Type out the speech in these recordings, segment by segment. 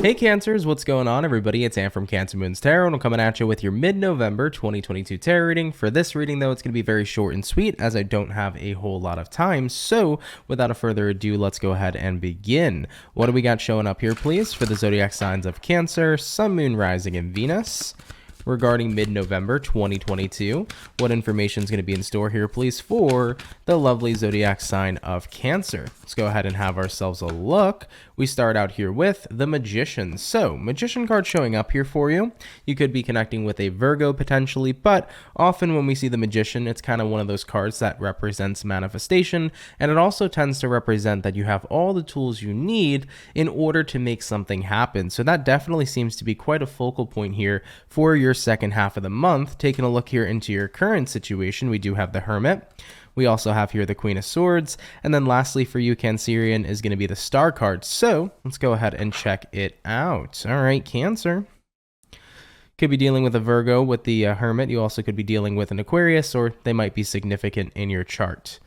Hey Cancers, what's going on everybody? It's Ann from CancerMoonsTarot, and I'm coming at you with your mid-November 2022 tarot reading. For this reading though, it's going to be very short and sweet as I don't have a whole lot of time. So without a further ado, let's go ahead and begin. What do we got showing up here, please, for the zodiac signs of Cancer, Sun, Moon, Rising, and Venus? Regarding mid-November 2022, what information is going to be in store here, please, for the lovely zodiac sign of Cancer? Let's go ahead and have ourselves a look. We start out here with the Magician. So, Magician card showing up here for you. You could be connecting with a Virgo potentially, but often when we see the Magician, it's kind of one of those cards that represents manifestation, and it also tends to represent that you have all the tools you need in order to make something happen. So that definitely seems to be quite a focal point here for your second half of the month. Taking a look here into your current situation, we do have the Hermit. We also have here the Queen of Swords. And then lastly for you, Cancerian, is going to be the Star card. So let's go ahead and check it out. All right, Cancer. Could be dealing with a Virgo with the Hermit. You also could be dealing with an Aquarius, or they might be significant in your chart.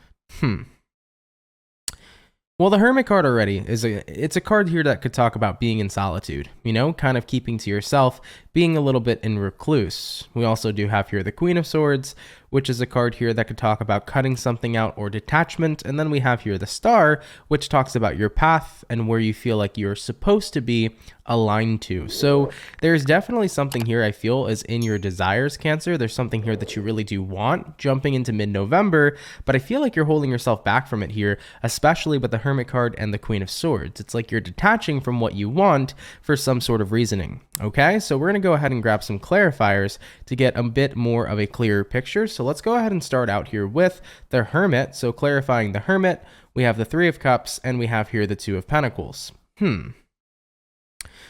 Well, the Hermit card already it's a card here that could talk about being in solitude, you know, kind of keeping to yourself, being a little bit in recluse. We also do have here the Queen of Swords, which is a card here that could talk about cutting something out or detachment. And then we have here the Star, which talks about your path and where you feel like you're supposed to be aligned to. So there's definitely something here I feel is in your desires, Cancer. There's something here that you really do want jumping into mid-November, but I feel like you're holding yourself back from it here, especially with the Hermit card and the Queen of Swords. It's like you're detaching from what you want for some sort of reasoning. Okay, so we're going to go ahead and grab some clarifiers to get a bit more of a clearer picture. So let's go ahead and start out here with the Hermit. So clarifying the Hermit, we have the Three of Cups and we have here the Two of Pentacles.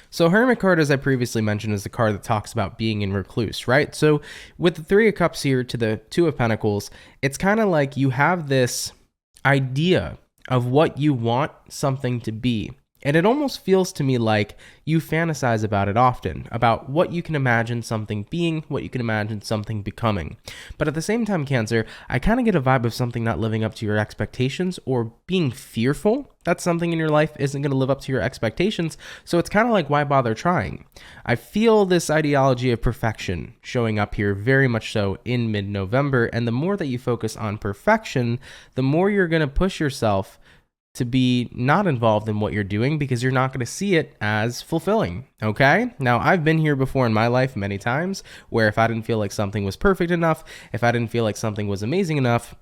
So Hermit card, as I previously mentioned, is the card that talks about being in recluse, right? So with the Three of Cups here to the Two of Pentacles, it's kind of like you have this idea of what you want something to be. And it almost feels to me like you fantasize about it often, about what you can imagine something being, what you can imagine something becoming. But at the same time, Cancer, I kind of get a vibe of something not living up to your expectations or being fearful that something in your life isn't going to live up to your expectations. So it's kind of like, why bother trying? I feel this ideology of perfection showing up here very much so in mid-November. And the more that you focus on perfection, the more you're going to push yourself to be not involved in what you're doing because you're not going to see it as fulfilling, okay? Now, I've been here before in my life many times where if I didn't feel like something was perfect enough, if I didn't feel like something was amazing enough,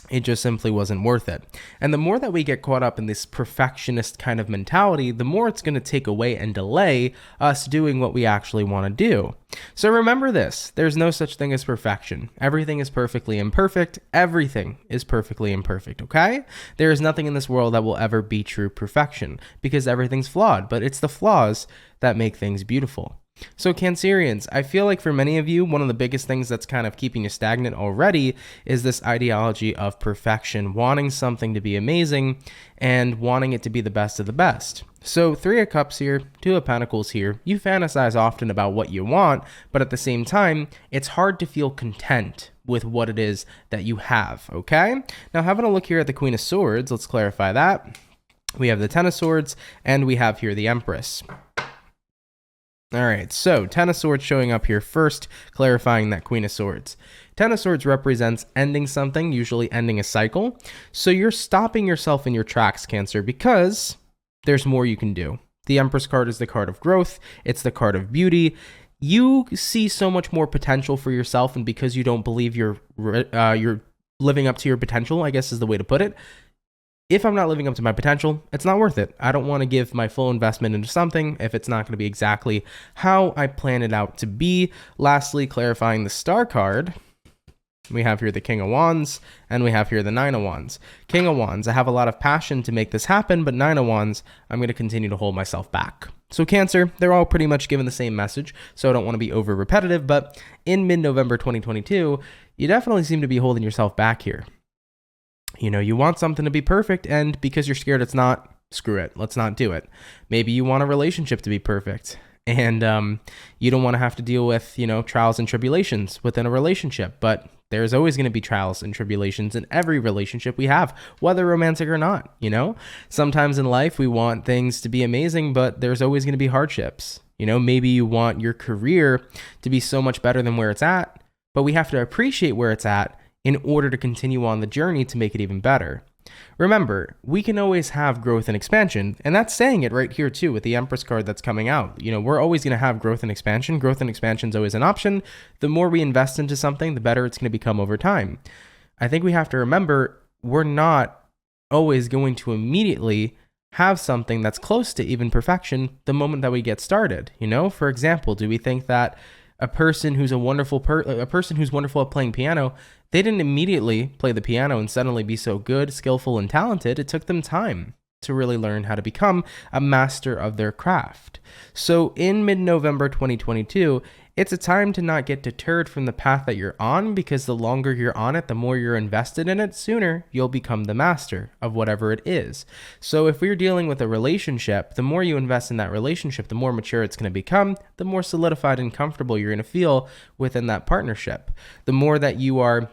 it just simply wasn't worth it. And the more that we get caught up in this perfectionist kind of mentality, the more it's going to take away and delay us doing what we actually want to do. So remember this, there's no such thing as perfection. Everything is perfectly imperfect. Everything is perfectly imperfect, okay? There is nothing in this world that will ever be true perfection because everything's flawed, but it's the flaws that make things beautiful. So Cancerians, I feel like for many of you, one of the biggest things that's kind of keeping you stagnant already is this ideology of perfection, wanting something to be amazing and wanting it to be the best of the best. So Three of Cups here, Two of Pentacles here, you fantasize often about what you want, but at the same time, it's hard to feel content with what it is that you have, okay? Now having a look here at the Queen of Swords, let's clarify that. We have the Ten of Swords and we have here the Empress. All right, so Ten of Swords showing up here first, clarifying that Queen of Swords. Ten of Swords represents ending something, usually ending a cycle. So you're stopping yourself in your tracks, Cancer, because there's more you can do. The Empress card is the card of growth. It's the card of beauty. You see so much more potential for yourself, and because you don't believe you're living up to your potential, I guess is the way to put it. If I'm not living up to my potential, it's not worth it. I don't want to give my full investment into something if it's not going to be exactly how I plan it out to be. Lastly, clarifying the Star card, we have here the King of Wands, and we have here the Nine of Wands. King of Wands, I have a lot of passion to make this happen, but Nine of Wands, I'm going to continue to hold myself back. So Cancer, they're all pretty much given the same message, so I don't want to be over repetitive, but in mid-November 2022, you definitely seem to be holding yourself back here. You know, you want something to be perfect, and because you're scared it's not, screw it, let's not do it. Maybe you want a relationship to be perfect, and you don't want to have to deal with, you know, trials and tribulations within a relationship, but There's always going to be trials and tribulations in every relationship we have, whether romantic or not, you know? Sometimes in life we want things to be amazing, but there's always going to be hardships. You know, maybe you want your career to be so much better than where it's at, but we have to appreciate where it's at in order to continue on the journey to make it even better. Remember, we can always have growth and expansion, and that's saying it right here too with the Empress card that's coming out. You know, we're always going to have growth and expansion. Growth and expansion is always an option. The more we invest into something, the better it's going to become over time. I think we have to remember we're not always going to immediately have something that's close to even perfection the moment that we get started. You know, for example, do we think that a person who's wonderful at playing piano, they didn't immediately play the piano and suddenly be so good, skillful, and talented? It took them time to really learn how to become a master of their craft. So in mid-November 2022, it's a time to not get deterred from the path that you're on, because the longer you're on it, the more you're invested in it, sooner you'll become the master of whatever it is. So if we're dealing with a relationship, the more you invest in that relationship, the more mature it's going to become, the more solidified and comfortable you're going to feel within that partnership. The more that you are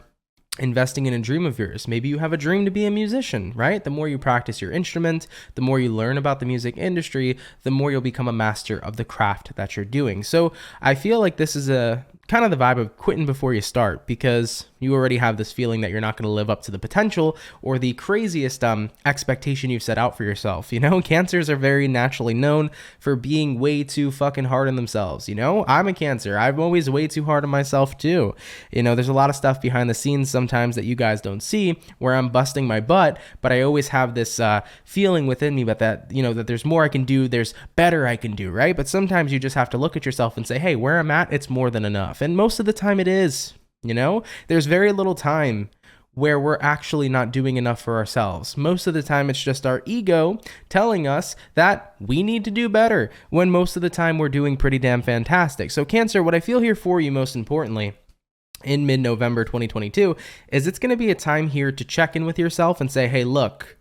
investing in a dream of yours. Maybe you have a dream to be a musician, right? The more you practice your instrument, the more you learn about the music industry, the more you'll become a master of the craft that you're doing. So I feel like this is a kind of the vibe of quitting before you start, because you already have this feeling that you're not going to live up to the potential or the craziest expectation you've set out for yourself. You know, Cancers are very naturally known for being way too fucking hard on themselves. You know, I'm a Cancer. I'm always way too hard on myself too. You know, there's a lot of stuff behind the scenes sometimes that you guys don't see where I'm busting my butt, but I always have this feeling within me that you know, that there's more I can do, there's better I can do, right? But sometimes you just have to look at yourself and say, hey, where I'm at, it's more than enough. And most of the time it is. You know, there's very little time where we're actually not doing enough for ourselves. Most of the time, it's just our ego telling us that we need to do better, when most of the time we're doing pretty damn fantastic. So Cancer, what I feel here for you most importantly in mid-November 2022 is it's going to be a time here to check in with yourself and say, hey, look,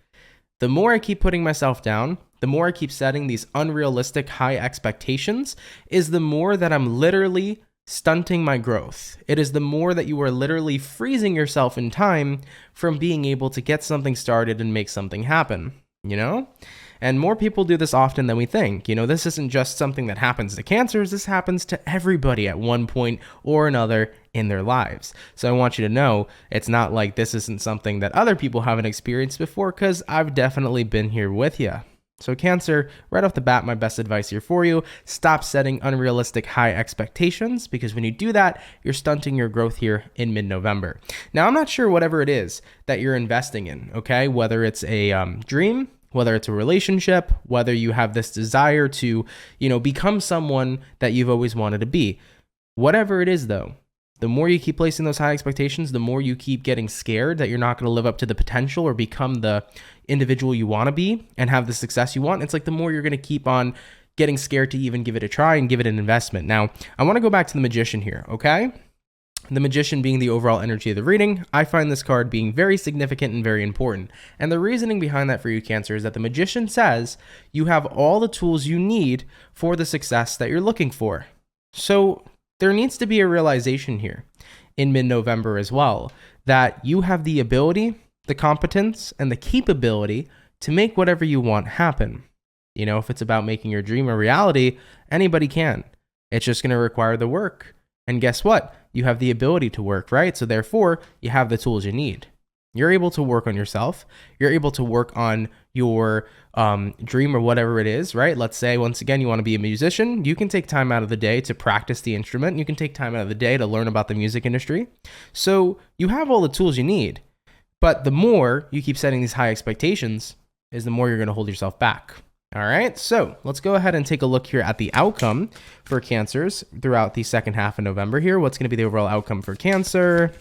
the more I keep putting myself down, the more I keep setting these unrealistic high expectations, is the more that I'm literally stunting my growth. It is the more that you are literally freezing yourself in time from being able to get something started and make something happen, you know? And more people do this often than we think. You know, this isn't just something that happens to Cancers. This happens to everybody at one point or another in their lives. So I want you to know it's not like this isn't something that other people haven't experienced before, because I've definitely been here with you. So Cancer, right off the bat, my best advice here for you, stop setting unrealistic high expectations, because when you do that, you're stunting your growth here in mid-November. Now, I'm not sure whatever it is that you're investing in, okay? Whether it's a dream, whether it's a relationship, whether you have this desire to, you know, become someone that you've always wanted to be. Whatever it is, though, the more you keep placing those high expectations, the more you keep getting scared that you're not going to live up to the potential or become the individual you want to be and have the success you want. It's like the more you're going to keep on getting scared to even give it a try and give it an investment. Now, I want to go back to the Magician here, okay? The Magician being the overall energy of the reading, I find this card being very significant and very important. And the reasoning behind that for you, Cancer, is that the Magician says you have all the tools you need for the success that you're looking for. So there needs to be a realization here in mid-November as well, that you have the ability, the competence, and the capability to make whatever you want happen. You know, if it's about making your dream a reality, anybody can. It's just going to require the work. And guess what? You have the ability to work, right? So therefore, you have the tools you need. You're able to work on yourself. You're able to work on your dream or whatever it is, right? Let's say, once again, you want to be a musician. You can take time out of the day to practice the instrument. You can take time out of the day to learn about the music industry. So you have all the tools you need. But the more you keep setting these high expectations, is the more you're going to hold yourself back. All right, so let's go ahead and take a look here at the outcome for Cancers throughout the second half of November here. What's going to be the overall outcome for Cancer?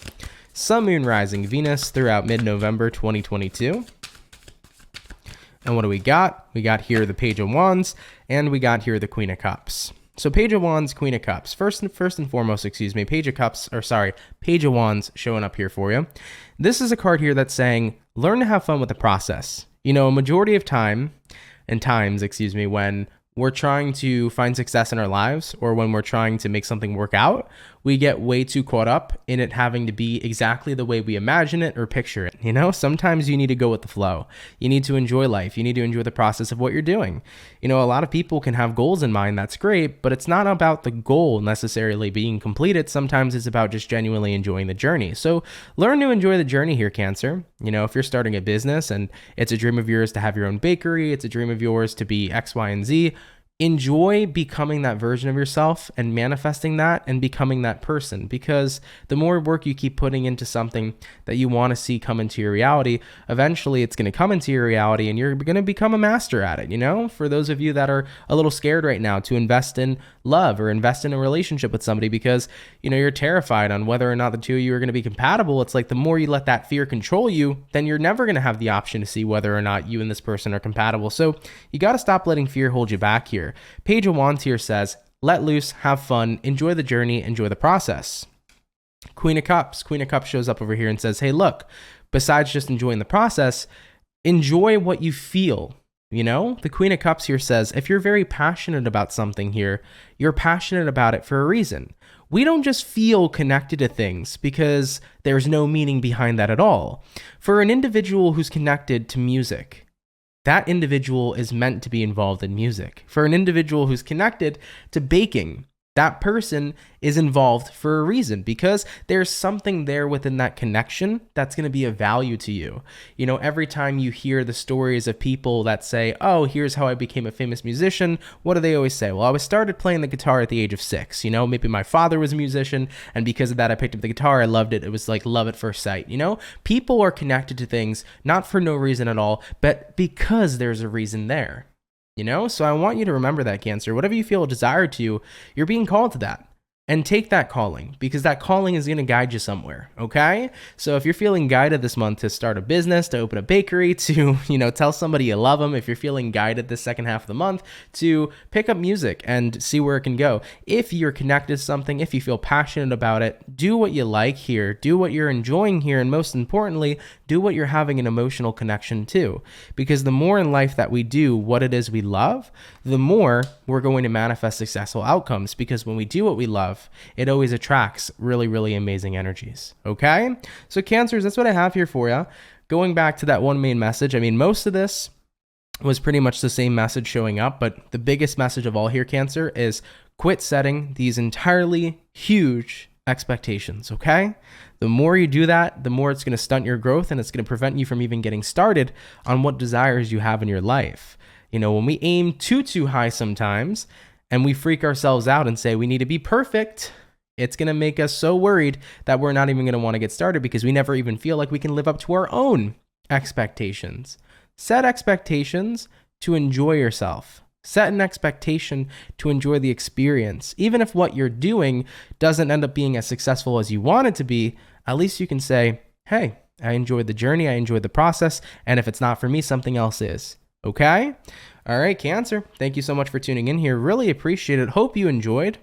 Sun, Moon, Rising, Venus throughout mid-November 2022. And what do we got? We got here the Page of Wands, and we got here the Queen of Cups. So Page of Wands, Queen of Cups. First and foremost, Page of Wands showing up here for you. This is a card here that's saying, learn to have fun with the process. You know, a majority of times, when we're trying to find success in our lives or when we're trying to make something work out, we get way too caught up in it having to be exactly the way we imagine it or picture it. You know, sometimes you need to go with the flow. You need to enjoy life. You need to enjoy the process of what you're doing. You know, a lot of people can have goals in mind. That's great, but it's not about the goal necessarily being completed. Sometimes it's about just genuinely enjoying the journey. So learn to enjoy the journey here, Cancer. You know, if you're starting a business and it's a dream of yours to have your own bakery, it's a dream of yours to be X, Y, and Z, enjoy becoming that version of yourself and manifesting that and becoming that person, because the more work you keep putting into something that you want to see come into your reality, eventually it's going to come into your reality and you're going to become a master at it. You know, for those of you that are a little scared right now to invest in love or invest in a relationship with somebody because, you know, you're terrified on whether or not the two of you are going to be compatible, it's like the more you let that fear control you, then you're never going to have the option to see whether or not you and this person are compatible. So you got to stop letting fear hold you back here. Page of Wands here says, let loose, have fun, enjoy the journey, enjoy the process. Queen of Cups. Queen of Cups shows up over here and says, hey, look, besides just enjoying the process, enjoy what you feel. You know, the Queen of Cups here says, if you're very passionate about something here, you're passionate about it for a reason. We don't just feel connected to things because there's no meaning behind that at all. For an individual who's connected to music, that individual is meant to be involved in music. For an individual who's connected to baking, that person is involved for a reason because there's something there within that connection that's going to be of value to you. You know, every time you hear the stories of people that say, oh, here's how I became a famous musician, what do they always say? Well, I started playing the guitar at the age of 6. You know, maybe my father was a musician and because of that, I picked up the guitar. I loved it. It was like love at first sight. You know, people are connected to things not for no reason at all, but because there's a reason there. You know, so I want you to remember that, Cancer. Whatever you feel a desire to, you're being called to that. And take that calling, because that calling is going to guide you somewhere, okay? So if you're feeling guided this month to start a business, to open a bakery, to, you know, tell somebody you love them, if you're feeling guided this second half of the month to pick up music and see where it can go. If you're connected to something, if you feel passionate about it, do what you like here, do what you're enjoying here, and most importantly, do what you're having an emotional connection to. Because the more in life that we do what it is we love, the more we're going to manifest successful outcomes, because when we do what we love, it always attracts really, really amazing energies. Okay? So Cancers, that's what I have here for you. Going back to that one main message, I mean, most of this was pretty much the same message showing up, but the biggest message of all here, Cancer, is quit setting these entirely huge expectations, okay? The more you do that, the more it's going to stunt your growth and it's going to prevent you from even getting started on what desires you have in your life. You know, when we aim too high sometimes, and we freak ourselves out and say we need to be perfect, it's going to make us so worried that we're not even going to want to get started because we never even feel like we can live up to our own expectations. Set expectations to enjoy yourself. Set an expectation to enjoy the experience. Even if what you're doing doesn't end up being as successful as you want it to be, at least you can say, hey, I enjoyed the journey, I enjoyed the process, and if it's not for me, something else is. Okay? All right, Cancer, thank you so much for tuning in here. Really appreciate it. Hope you enjoyed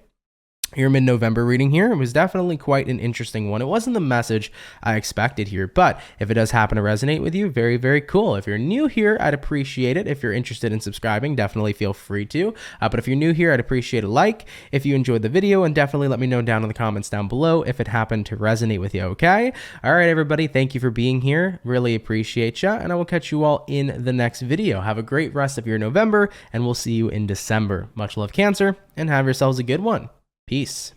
your mid-November reading here. It was definitely quite an interesting one. It wasn't the message I expected here, but if it does happen to resonate with you, very, very cool. If you're new here, I'd appreciate it. If you're interested in subscribing, definitely feel free to. But if you're new here, I'd appreciate a like if you enjoyed the video, and definitely let me know down in the comments down below if it happened to resonate with you, okay? All right, everybody, thank you for being here. Really appreciate ya, and I will catch you all in the next video. Have a great rest of your November, and we'll see you in December. Much love, Cancer, and have yourselves a good one. Peace.